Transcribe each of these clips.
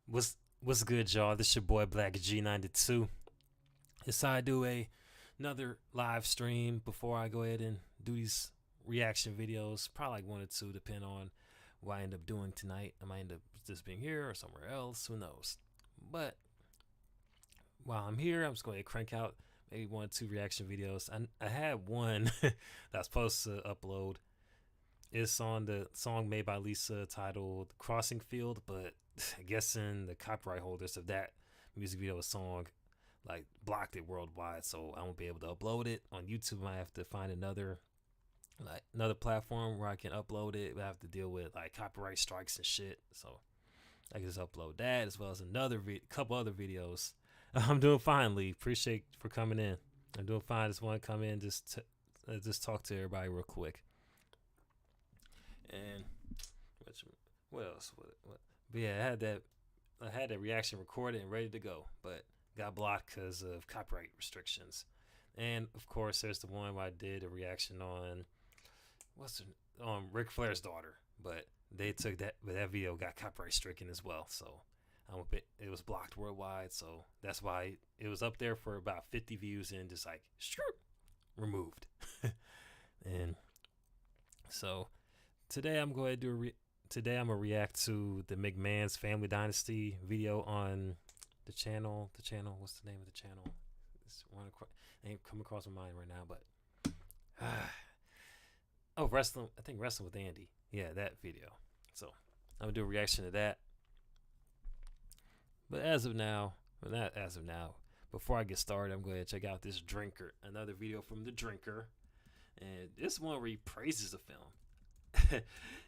What's good, y'all? This your boy Black G92. Decided to do another live stream before I go ahead and do these reaction videos. Probably like one or two, depending on what I end up doing tonight. I might end up just being here or somewhere else. Who knows? But while I'm here, I'm just going to crank out maybe one or two reaction videos. I had one that I was supposed to upload. It's on the song made by Lisa titled Crossing Field, but I guess the copyright holders of that music video song like blocked it worldwide, so I won't be able to upload it on YouTube. I have to find another platform where I can upload it. I have to deal with like copyright strikes and shit, so I can just upload that as well as another couple other videos. I'm doing fine, Lee. Appreciate for coming in. I'm doing fine. Just want to come in, just talk to everybody real quick. And what else? What? But yeah, I had that reaction recorded and ready to go, but got blocked because of copyright restrictions. And of course, there's the one where I did a reaction on Ric Flair's daughter, but they took that, but that video got copyright stricken as well. So it was blocked worldwide. So that's why it was up there for about 50 views and just like removed. And so today I'm going to today I'm gonna react to the McMahon's Family Dynasty video on the channel. What's the name of the channel? It's ain't come across my mind right now, but wrestling. I think Wrestling with Andy. Yeah, that video. So I'm gonna do a reaction to that. But not as of now. Before I get started, I'm going to check out this Drinker, another video from the Drinker, and this one where he praises the film.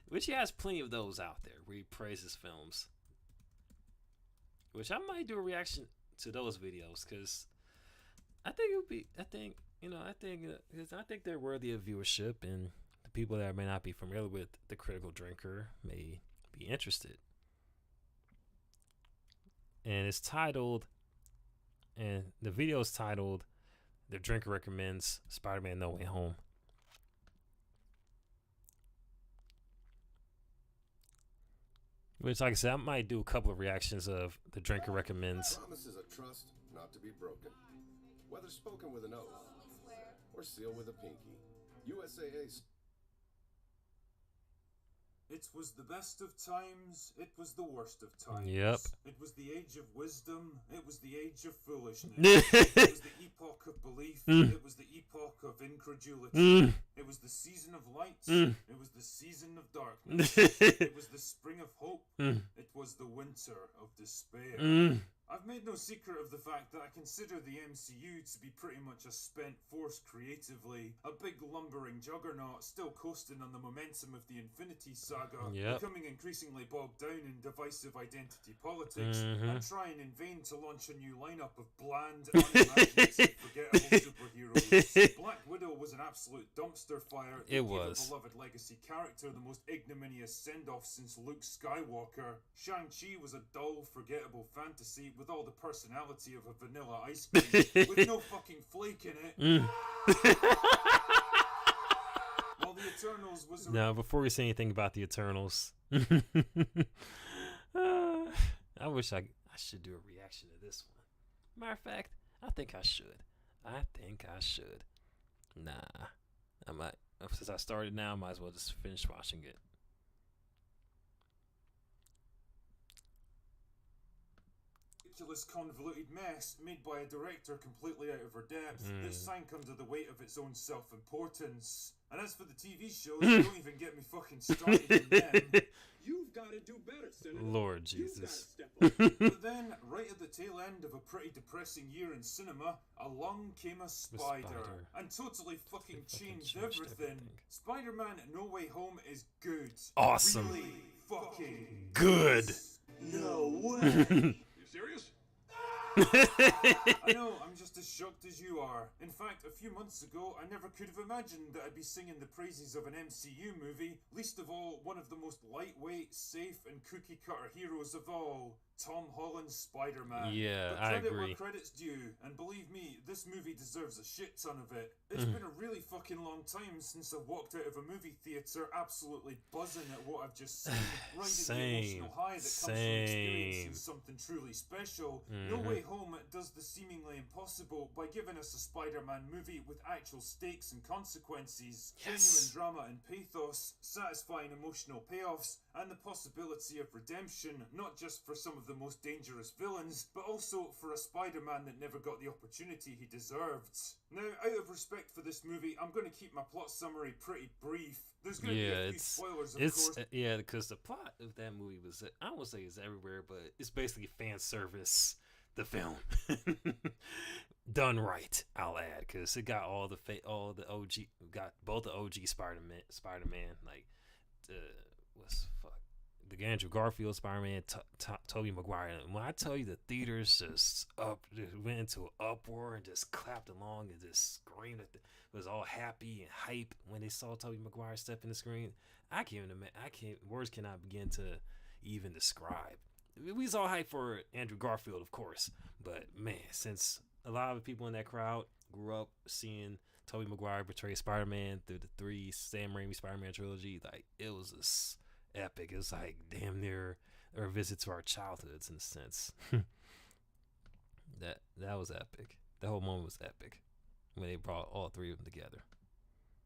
Which he has plenty of those out there where he praises films, which I might do a reaction to those videos because I think it would be I think they're worthy of viewership, and the people that may not be familiar with the Critical Drinker may be interested. And it's titled, and the video is titled "The Drinker Recommends Spider-Man No Way Home." Which, like I said, I might do a couple of reactions of The Drinker Recommends. Promises a trust not to be broken, whether spoken with an oath or sealed with a pinky. USAA. It was the best of times, it was the worst of times. Yep. It was the age of wisdom, it was the age of foolishness. It was the epoch of belief, it was the epoch of incredulity. It was the season of light, it was the season of darkness. It was the spring of hope, it was the winter of despair. I've made no secret of the fact that I consider the MCU to be pretty much a spent force creatively, a big lumbering juggernaut still coasting on the momentum of the Infinity Saga, becoming increasingly bogged down in divisive identity politics, and trying in vain to launch a new lineup of bland, unimaginative, forgettable superheroes. Black Widow was an absolute dumpster fire. It was. A beloved legacy character, the most ignominious send-off since Luke Skywalker. Shang-Chi was a dull, forgettable fantasy with all the personality of a vanilla ice cream, with no fucking flake in it. While the Eternals was now, before we say anything about the Eternals, I wish I should do a reaction to this one. Matter of fact, I think I should. Nah, I might. Since I started now, I might as well just finish watching it. Ridiculous convoluted mess made by a director completely out of her depth that sank under the weight of its own self-importance. And as for the TV shows, don't even get me fucking started on them. You've got to do better, Senator. Lord Jesus. But then, right at the tail end of a pretty depressing year in cinema, along came a spider. And totally fucking changed everything. Spider-Man No Way Home is good. Awesome. Really fucking good. No way. You serious? I know, I'm just as shocked as you are. In fact, a few months ago, I never could have imagined that I'd be singing the praises of an MCU movie, least of all, one of the most lightweight, safe, and cookie-cutter heroes of all, Tom Holland's Spider-Man. Yeah, But I credit agree. where credit's due, and believe me, this movie deserves a shit ton of it. It's been a really fucking long time since I walked out of a movie theatre absolutely buzzing at what I've just seen, riding the emotional high that comes from experiencing something truly special. No Way Home does the seemingly impossible by giving us a Spider-Man movie with actual stakes and consequences, genuine drama and pathos, satisfying emotional payoffs, and the possibility of redemption, not just for some of the most dangerous villains, but also for a Spider-Man that never got the opportunity he deserved. Now, out of respect for this movie, I'm going to keep my plot summary pretty brief. There's going to be a few spoilers, of course. Yeah, because the plot of that movie was, I won't say it's everywhere, but it's basically fan service. The film done right, I'll add, because it got all the OG, got both the OG Spider-Man, like the Andrew Garfield Spider-Man, Tobey Maguire. And when I tell you the theaters just went into an uproar and just clapped along and just screamed it was all happy and hype when they saw Tobey Maguire step in the screen. Words cannot begin to even describe. We was all hyped for Andrew Garfield, of course, but man, since a lot of the people in that crowd grew up seeing Tobey Maguire portray Spider-Man through the 3 Sam Raimi Spider-Man trilogy, like, it was just epic. It was like damn near a visit to our childhoods in a sense. that was epic. The whole moment was epic when they brought all 3 of them together.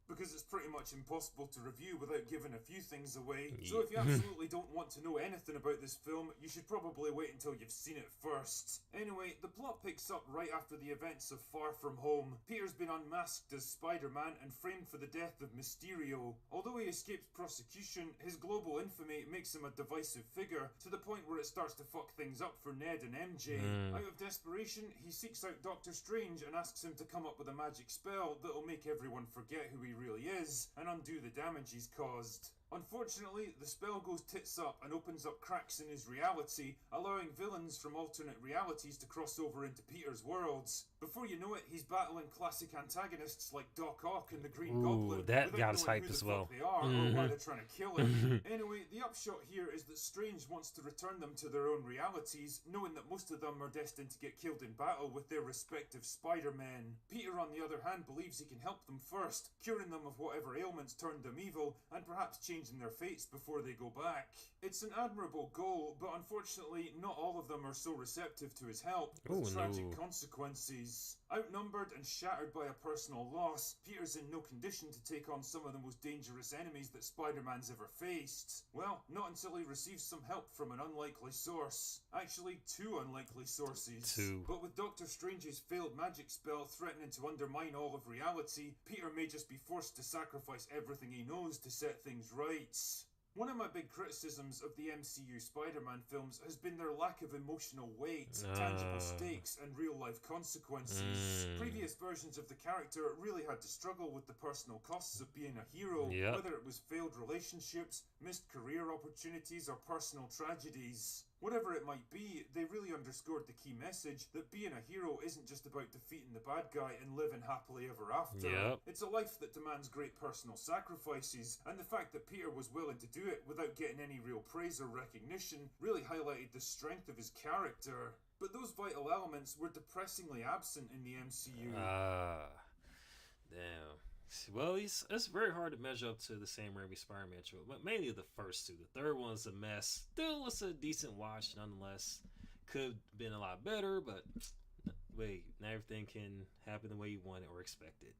Because it's pretty much impossible to review without giving a few things away. So if you absolutely don't want to know anything about this film, you should probably wait until you've seen it first. Anyway, the plot picks up right after the events of Far From Home. Peter's been unmasked as Spider-Man and framed for the death of Mysterio. Although he escapes prosecution, his global infamy makes him a divisive figure, to the point where it starts to fuck things up for Ned and MJ. Out of desperation, he seeks out Doctor Strange and asks him to come up with a magic spell that'll make everyone forget who he really is and undo the damage he's caused. Unfortunately, the spell goes tits up and opens up cracks in his reality, allowing villains from alternate realities to cross over into Peter's worlds. Before you know it, he's battling classic antagonists like Doc Ock and the Green Goblin, that got us knowing hyped who as the well. fuck they are or why they're trying to kill him. Anyway, the upshot here is that Strange wants to return them to their own realities, knowing that most of them are destined to get killed in battle with their respective Spider-Men. Peter, on the other hand, believes he can help them first, curing them of whatever ailments turned them evil, and perhaps changing their fates before they go back. It's an admirable goal, but unfortunately not all of them are so receptive to his help, with tragic consequences. Outnumbered and shattered by a personal loss, Peter's in no condition to take on some of the most dangerous enemies that Spider-Man's ever faced. Well, not until he receives some help from an unlikely source. Actually, 2 unlikely sources. But with Doctor Strange's failed magic spell threatening to undermine all of reality, Peter may just be forced to sacrifice everything he knows to set things right. One of my big criticisms of the MCU Spider-Man films has been their lack of emotional weight, tangible stakes, and real-life consequences. Previous versions of the character really had to struggle with the personal costs of being a hero, whether it was failed relationships, missed career opportunities, or personal tragedies. Whatever it might be, they really underscored the key message that being a hero isn't just about defeating the bad guy and living happily ever after. It's a life that demands great personal sacrifices, and the fact that Peter was willing to do it without getting any real praise or recognition really highlighted the strength of his character. But those vital elements were depressingly absent in the MCU. Damn. Well, it's very hard to measure up to the Sam Raimi Spider-Man trilogy, but mainly the first 2. The third one's a mess. Still was a decent watch, nonetheless. Could have been a lot better, but wait, not everything can happen the way you want it or expect it.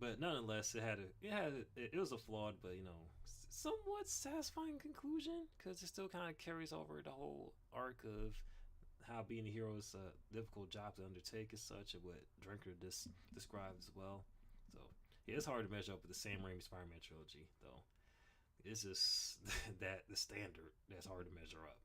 But nonetheless, it was a flawed, but somewhat satisfying conclusion, because it still kind of carries over the whole arc of how being a hero is a difficult job to undertake as such, and what Drinker described as well. So. Yeah, it's hard to measure up with the Sam Raimi Spider-Man trilogy, though. It's just that the standard that's hard to measure up.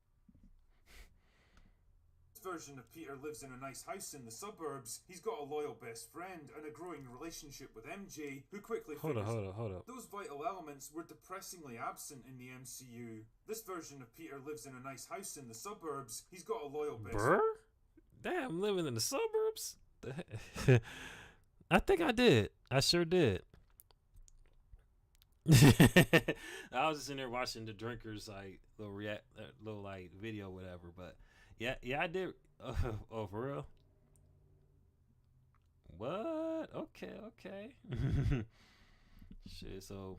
This version of Peter lives in a nice house in the suburbs. He's got a loyal best friend and a growing relationship with MJ, who quickly Hold up. Those vital elements were depressingly absent in the MCU. This version of Peter lives in a nice house in the suburbs. He's got a loyal best friend. damn, I'm living in the suburbs. I think I did. I sure did. I was just in there watching the drinkers like little like video whatever. But yeah, I did. Oh, for real? What? Okay. Shit. So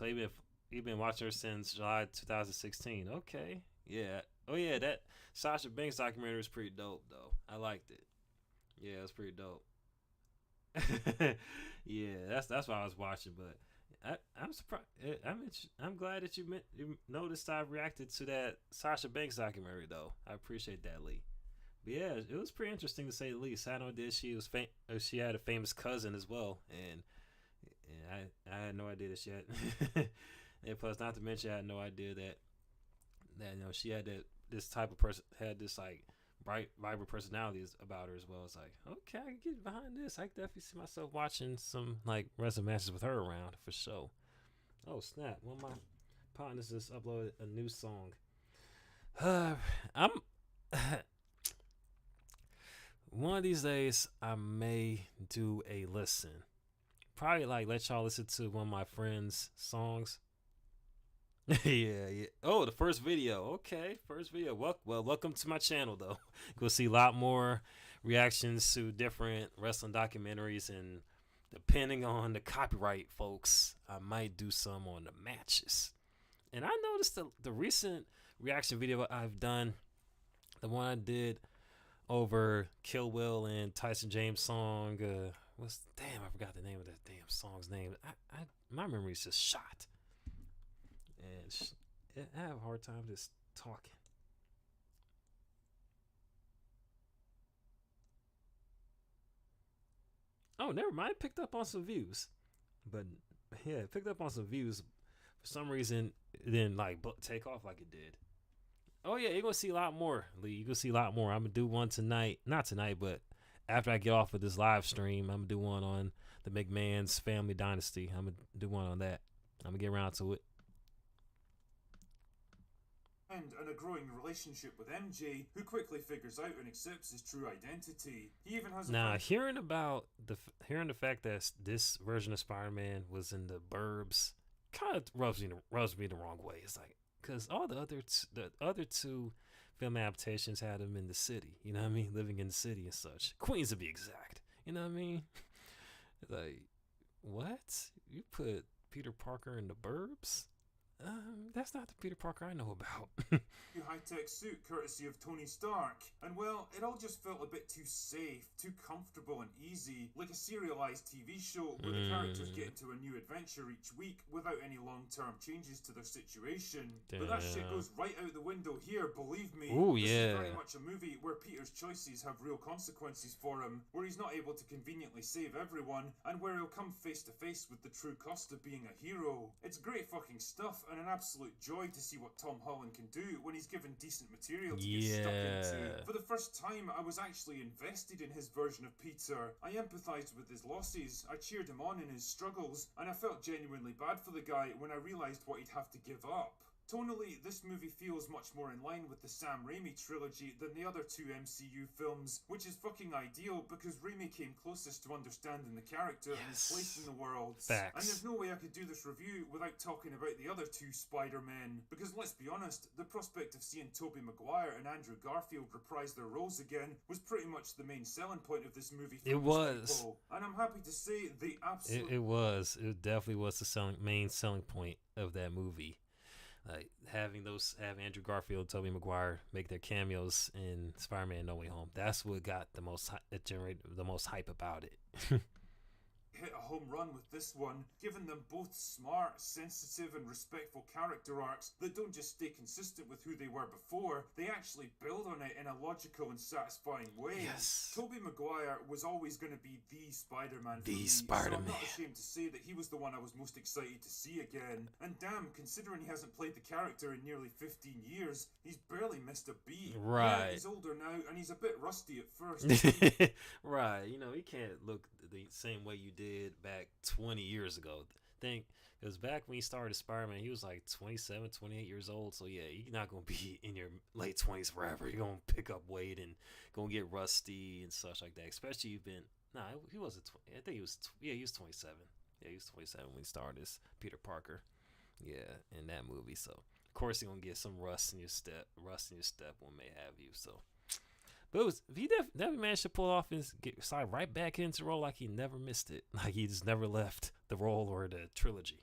you been watching her since July 2016. Okay. Yeah. Oh yeah, that Sasha Banks documentary was pretty dope though. I liked it. Yeah, it was pretty dope. Yeah, that's what I was watching. But I'm surprised. I'm glad that you noticed I reacted to that Sasha Banks documentary though. I appreciate that, Lee. But yeah, it was pretty interesting to say the least. I know that she had a famous cousin as well, and I had no idea that she had. And plus, not to mention, I had no idea that she had this type of person had this like bright, vibrant personalities about her as well. It's like, okay, I can get behind this. I can definitely see myself watching some like wrestling matches with her around for sure. Oh snap! One of my partners just uploaded a new song. I'm one of these days I may do a listen. Probably like let y'all listen to one of my friends' songs. Yeah. Oh, the first video. Okay, first video. Well, welcome to my channel, though. You'll see a lot more reactions to different wrestling documentaries, and depending on the copyright, folks, I might do some on the matches. And I noticed the recent reaction video I've done, the one I did over Kill Will and Tyson James song. I forgot the name of that damn song's name. My memory's just shot. And I have a hard time just talking. Oh, never mind. It picked up on some views. But yeah, it picked up on some views. For some reason, it didn't like take off like it did. Oh yeah, you're gonna see a lot more, Lee. You're gonna see a lot more. I'm gonna do one tonight. Not tonight, but after I get off of this live stream, I'm gonna do one on the McMahon's Family Dynasty. I'm gonna do one on that. I'm gonna get around to it. And a growing relationship with MJ, who quickly figures out and accepts his true identity. He even has hearing the fact that this version of Spider-Man was in the burbs kind of rubs me the wrong way. It's like because all the other two film adaptations had him in the city. You know what I mean? Living in the city and such. Queens to be exact. You know what I mean? Like what? You put Peter Parker in the burbs? That's not the Peter Parker I know about. new high-tech suit courtesy of Tony Stark. And well, it all just felt a bit too safe, too comfortable and easy, like a serialized TV show where the characters get into a new adventure each week without any long-term changes to their situation. Damn. But that shit goes right out the window here, believe me. Ooh, this yeah. is very much a movie where Peter's choices have real consequences for him, where he's not able to conveniently save everyone, and where he'll come face to face with the true cost of being a hero. It's great fucking stuff, and an absolute joy to see what Tom Holland can do when he's given decent material to get stuck into. For the first time, I was actually invested in his version of Peter. I empathised with his losses, I cheered him on in his struggles, and I felt genuinely bad for the guy when I realised what he'd have to give up. Tonally, this movie feels much more in line with the Sam Raimi trilogy than the other two MCU films, which is fucking ideal because Raimi came closest to understanding the character and his place in the world. Facts. And there's no way I could do this review without talking about the other two Spider-Men, because let's be honest, the prospect of seeing Tobey Maguire and Andrew Garfield reprise their roles again was pretty much the main selling point of this movie. It was. People. And I'm happy to say they absolutely... It was. It definitely was the main selling point of that movie. Like have Andrew Garfield and Tobey Maguire make their cameos in Spider-Man No Way Home. That's what got it generated the most hype about it. Hit a home run with this one, giving them both smart, sensitive and respectful character arcs that don't just stay consistent with who they were before, they actually build on it in a logical and satisfying way. Yes. Tobey Maguire was always going to be the Spider-Man for me, Spider-Man. so I'm not ashamed to say that he was the one I was most excited to see again. And damn, considering he hasn't played the character in nearly 15 years, he's barely missed a beat. Right. Yeah, he's older now and he's a bit rusty at first. Right. You know, he can't look the same way you did back 20 years ago. think because back when he started Spider-Man, he was like 27, 28 years old. So yeah, you're not gonna be in your late 20s forever. You're gonna pick up weight and gonna get rusty and such like that. Especially you've been he wasn't. I think he was. He was 27. Yeah, he was 27 when he started as Peter Parker. Yeah, in that movie. So of course you're gonna get some rust in your step, what may have you. So. But he definitely managed to pull off and get slide right back into the role like he never missed it. Like he just never left the role or the trilogy.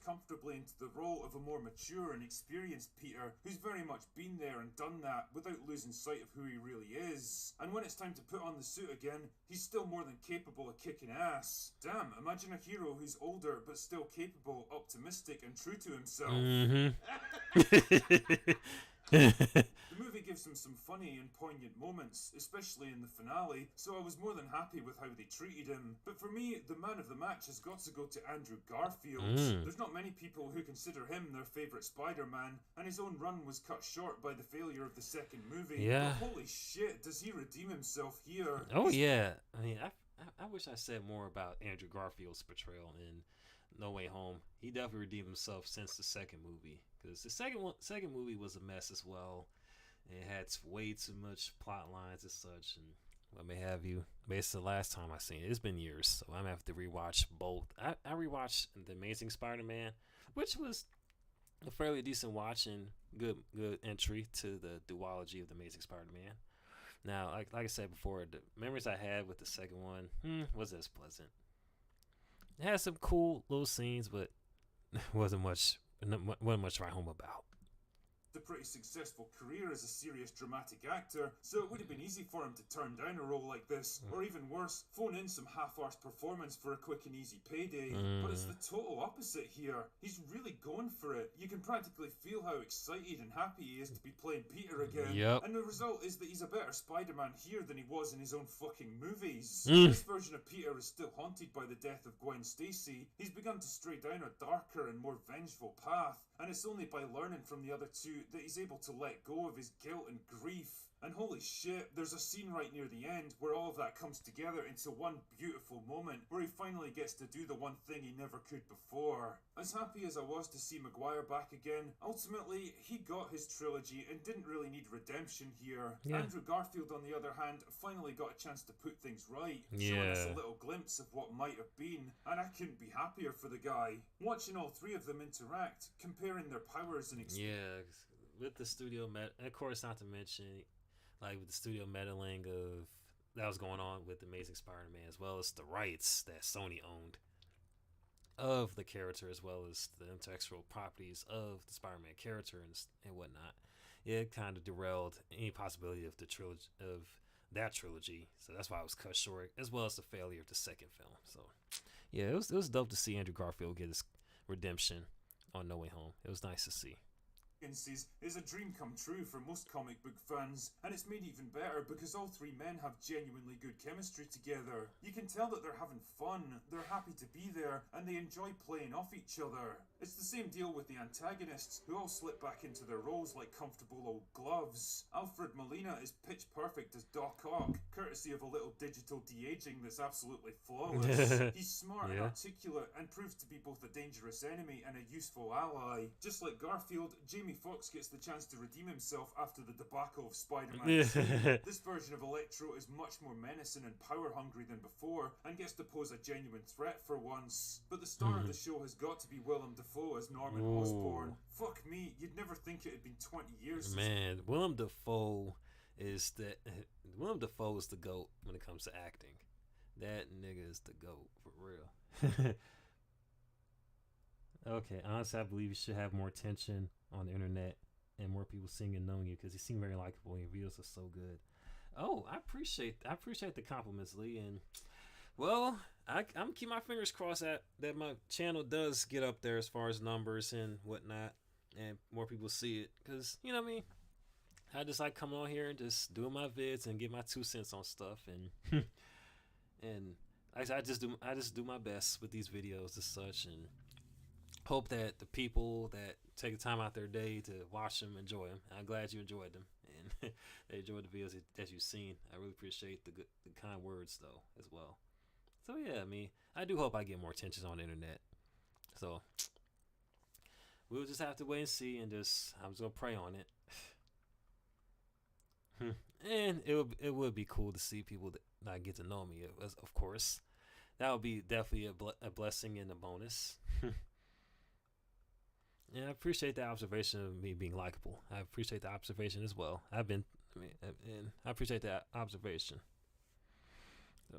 Comfortably into the role of a more mature and experienced Peter, who's very much been there and done that without losing sight of who he really is. And when it's time to put on the suit again, he's still more than capable of kicking ass. Damn, imagine a hero who's older but still capable, optimistic, and true to himself. The movie gives him some funny and poignant moments, especially in the finale, so I was more than happy with how they treated him. But for me, the man of the match has got to go to Andrew Garfield. There's not many people who consider him their favourite Spider-Man, and his own run was cut short by the failure of the second movie. Yeah. But holy shit, does he redeem himself here? Oh yeah. I mean, I wish I said more about Andrew Garfield's portrayal in No Way Home. He definitely redeemed himself since the second movie, because the second movie was a mess as well. It had way too much plot lines and such, and what may have you. Basically, the last time I seen it, it's been years, so I'm gonna have to rewatch both. I rewatched The Amazing Spider-Man, which was a fairly decent watch and good entry to the duology of The Amazing Spider-Man. Now, like I said before, the memories I had with the second one wasn't as pleasant. It had some cool little scenes, but wasn't much to write home about. A pretty successful career as a serious dramatic actor, so it would have been easy for him to turn down a role like this, or even worse, phone in some half-arsed performance for a quick and easy payday. But it's the total opposite here. He's really going for it. You can practically feel how excited and happy he is to be playing Peter again. Yep. And the result is that he's a better Spider-Man here than he was in his own fucking movies. This version of Peter is still haunted by the death of Gwen Stacy. He's begun to stray down a darker and more vengeful path, and it's only by learning from the other two that he's able to let go of his guilt and grief. And holy shit, there's a scene right near the end where all of that comes together into one beautiful moment where he finally gets to do the one thing he never could before. As happy as I was to see Maguire back again, ultimately he got his trilogy and didn't really need redemption here. Yeah. Andrew Garfield, on the other hand, finally got a chance to put things right, showing us a little glimpse of what might have been, and I couldn't be happier for the guy. Watching all three of them interact, comparing their powers and with the studio of course, not to mention like with the studio meddling of that was going on with Amazing Spider-Man, as well as the rights that Sony owned of the character, as well as the intellectual properties of the Spider-Man character and whatnot. It kind of derailed any possibility of that trilogy. So that's why it was cut short, as well as the failure of the second film. So yeah, it was dope to see Andrew Garfield get his redemption on No Way Home. It was nice to see. Is a dream come true for most comic book fans, and it's made even better because all three men have genuinely good chemistry together. You can tell that they're having fun, they're happy to be there, and they enjoy playing off each other. It's the same deal with the antagonists, who all slip back into their roles like comfortable old gloves. Alfred Molina is pitch perfect as Doc Ock, courtesy of a little digital de-aging that's absolutely flawless. He's smart and articulate, and proves to be both a dangerous enemy and a useful ally. Just like Garfield, Jamie Foxx gets the chance to redeem himself after the debacle of Spider-Man 2. This version of Electro is much more menacing and power-hungry than before, and gets to pose a genuine threat for once. But the star of the show has got to be Willem Dafoe as Norman Osborn. Fuck me, you'd never think it had been 20 years Man, Willem Dafoe is the GOAT when it comes to acting. That nigga is the GOAT, for real. Okay, honestly, I believe you should have more attention on the internet and more people seeing and knowing you, because you seem very likable and your videos are so good. Oh, I appreciate the compliments, Lee. And well, I'm keep my fingers crossed that my channel does get up there as far as numbers and whatnot, and more people see it, because you know what I mean. I just like coming on here and just doing my vids and get my 2 cents on stuff, and and I just do my best with these videos and such, and hope that the people that take the time out their day to watch them enjoy them. I'm glad you enjoyed them and they enjoyed the videos that you've seen. I really appreciate the kind words though as well. So yeah, I mean, I do hope I get more attention on the internet. So we'll just have to wait and see, and just I'm just gonna pray on it. And it would be cool to see people that get to know me, of course. That would be definitely a blessing and a bonus. And I appreciate the observation of me being likable. I appreciate the observation as well. And I appreciate that observation. So.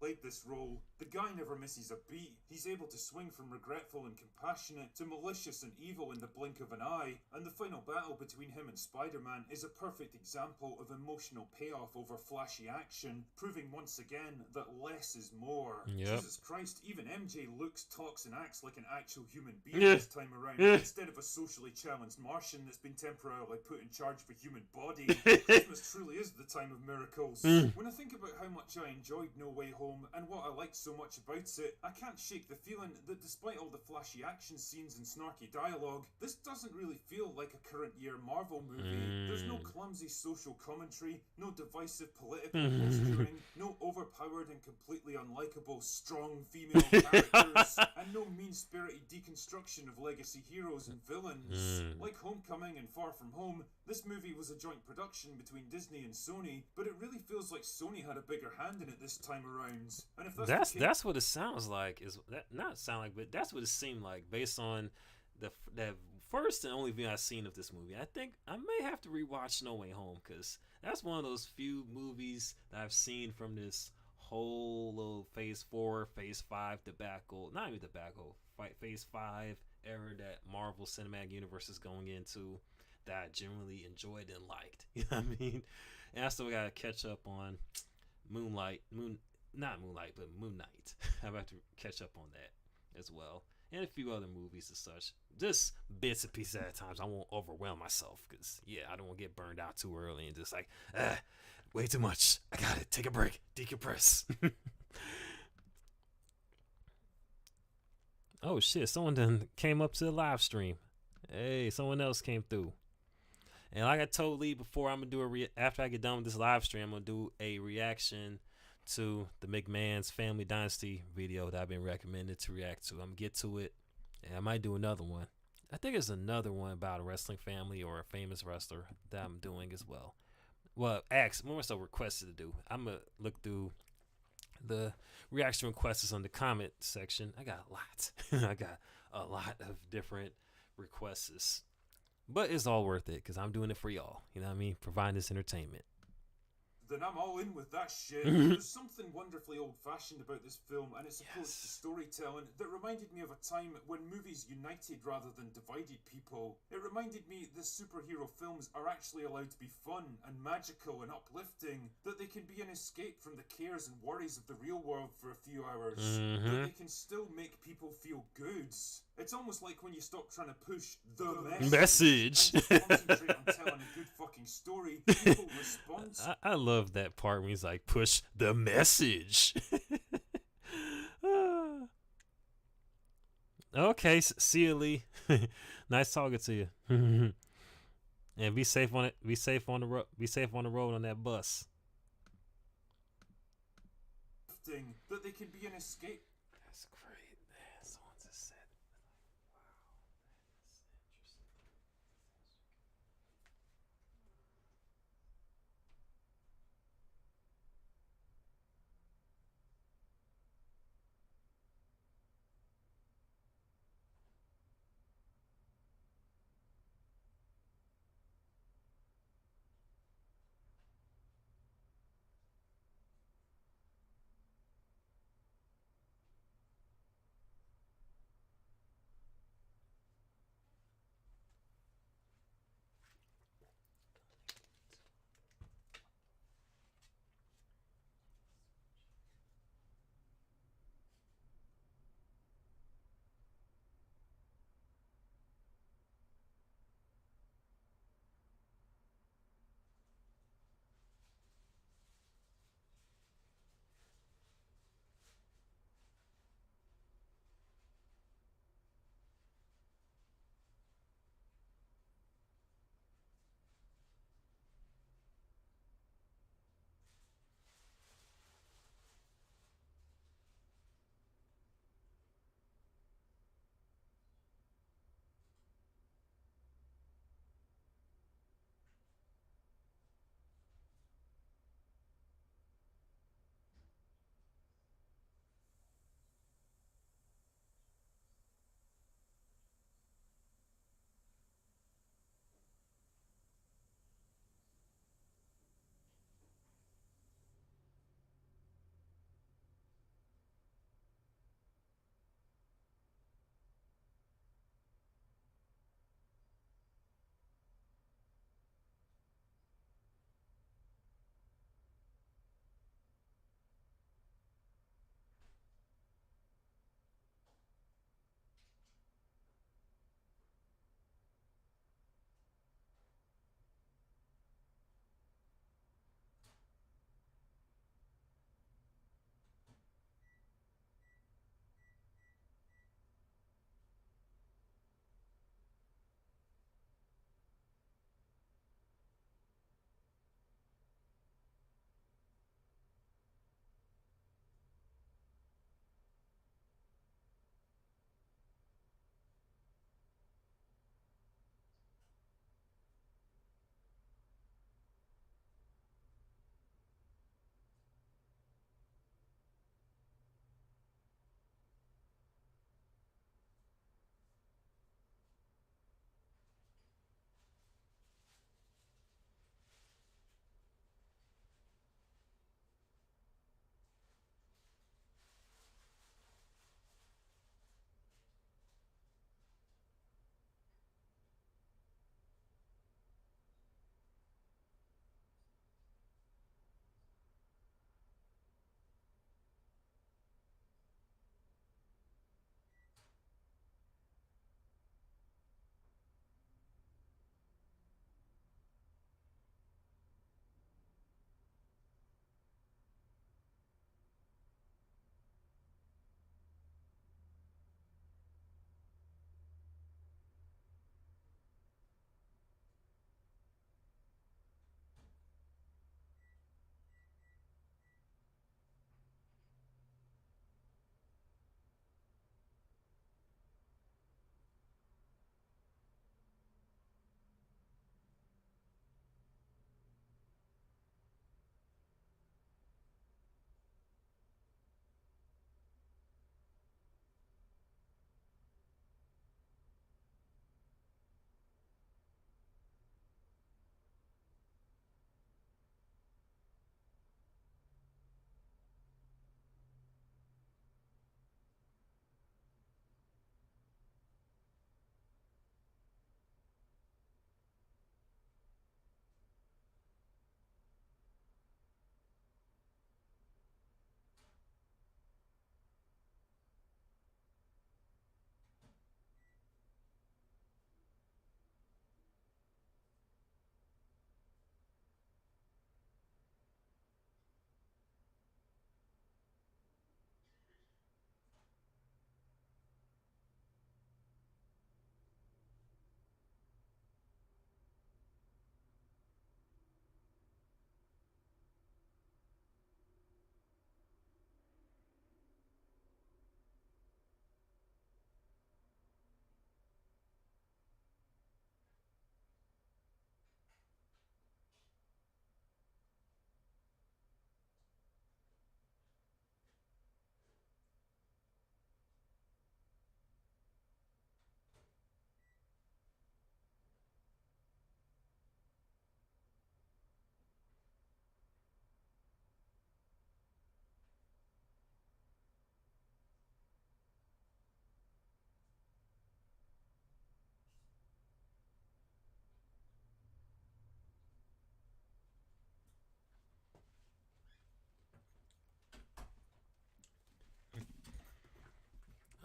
Played this role, the guy never misses a beat. He's able to swing from regretful and compassionate to malicious and evil in the blink of an eye, and the final battle between him and Spider-Man is a perfect example of emotional payoff over flashy action, proving once again that less is more. Yep. Jesus Christ, even MJ looks, talks and acts like an actual human being this time around, instead of a socially challenged Martian that's been temporarily put in charge of a human body. Christmas truly is the time of miracles. When I think about how much I enjoyed No Way Home and what I liked so much about it, I can't shake the feeling that despite all the flashy action scenes and snarky dialogue, this doesn't really feel like a current year Marvel movie. There's no clumsy social commentary, no divisive political posturing, no overpowered and completely unlikable strong female characters, and no mean-spirited deconstruction of legacy heroes and villains. Like Homecoming and Far From Home, this movie was a joint production between Disney and Sony, but it really feels like Sony had a bigger hand in it this time around. And if That's what it sounds like. Is that not sound like, but that's what it seemed like based on the first and only video I've seen of this movie. I think I may have to rewatch No Way Home, because that's one of those few movies that I've seen from this whole little Phase 4, Phase 5 debacle. Not even debacle, Phase 5 era that Marvel Cinematic Universe is going into, that I generally enjoyed and liked. You know what I mean? And I still gotta catch up on Moon Knight. I'm about to catch up on that as well, and a few other movies and such. Just bits and pieces at a time. I won't overwhelm myself, because I don't want to get burned out too early and just like way too much. I gotta take a break, decompress. Oh shit! Someone done came up to the live stream. Hey, someone else came through. And like I told Lee before, I'm gonna do after I get done with this live stream, I'm gonna do a reaction to the McMahon's Family Dynasty video that I've been recommended to react to. I'm gonna get to it, and I might do another one. I think there's another one about a wrestling family or a famous wrestler that I'm doing as well. Well, more so requested to do. I'm gonna look through the reaction requests on the comment section. I got a lot. I got a lot of different requests, but it's all worth it because I'm doing it for y'all. You know what I mean? Providing this entertainment. Then I'm all in with that shit. There's something wonderfully old-fashioned about this film and its approach to storytelling that reminded me of a time when movies united rather than divided people. It reminded me that superhero films are actually allowed to be fun and magical and uplifting, that they can be an escape from the cares and worries of the real world for a few hours, that they can still make people feel good. It's almost like when you stop trying to push the message and just concentrate on telling a good fucking story, people respond. I love that part when he's like, push the message. Okay, see you, Lee. Nice talking to you. And be safe on it. Be safe on the road. Be safe on the road on that bus. That they can be an escape. That's great, man. Someone just said, wow, that's interesting.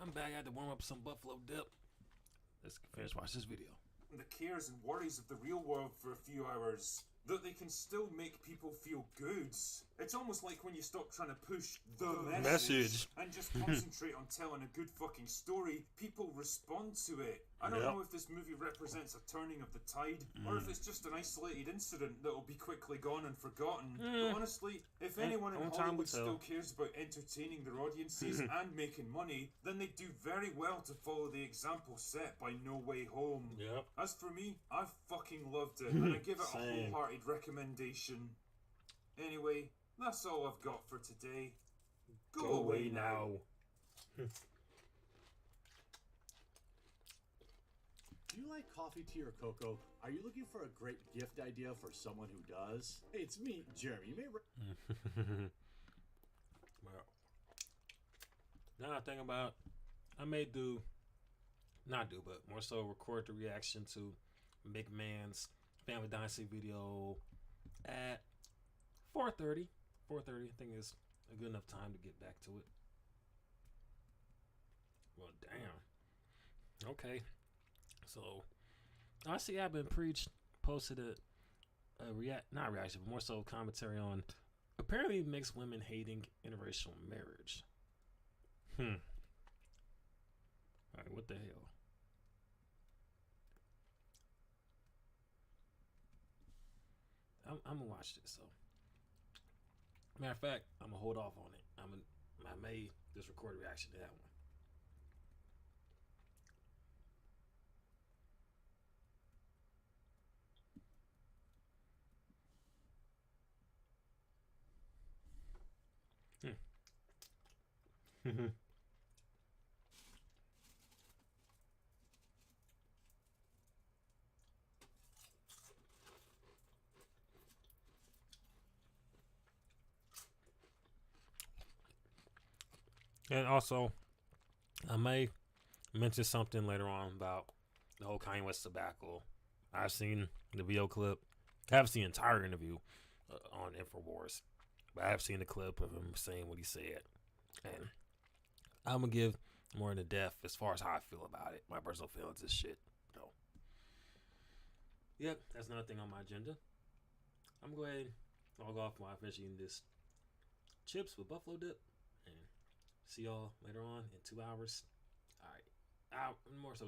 I'm back. I had to warm up some buffalo dip. Let's finish watch this video. The cares and worries of the real world for a few hours, that they can still make people feel good. It's almost like when you stop trying to push the message and just concentrate on telling a good fucking story, people respond to it. I don't know if this movie represents a turning of the tide, or if it's just an isolated incident that'll be quickly gone and forgotten. But honestly, if anyone in Hollywood still cares about entertaining their audiences and making money, then they do very well to follow the example set by No Way Home. As for me, I fucking loved it, and I give it a wholehearted recommendation. Anyway, that's all I've got for today. Go away now. Do you like coffee, tea, or cocoa? Are you looking for a great gift idea for someone who does? Hey, it's me, Jeremy. You may Well, now I think about, I may do, not do, but more so record the reaction to Big Man's Family Dynasty video at 4:30. 4:30, I think is a good enough time to get back to it. Well, damn. Okay. So, I see I've been posted a not reaction, but more so commentary on apparently mixed women hating interracial marriage. Alright, what the hell? I'm gonna watch this, so. Matter of fact, I'm gonna hold off on it. I may just record a reaction to that one. And also, I may mention something later on about the whole Kanye West debacle. I've seen the video clip. I haven't seen the entire interview on InfoWars, but I have seen the clip of him saying what he said. And I'm going to give more in the depth as far as how I feel about it. My personal feelings is shit. So, yep, that's another thing on my agenda. I'm going to go ahead and log off while I finish eating this chips with buffalo dip. And see y'all later on in 2 hours. All right. I'm more so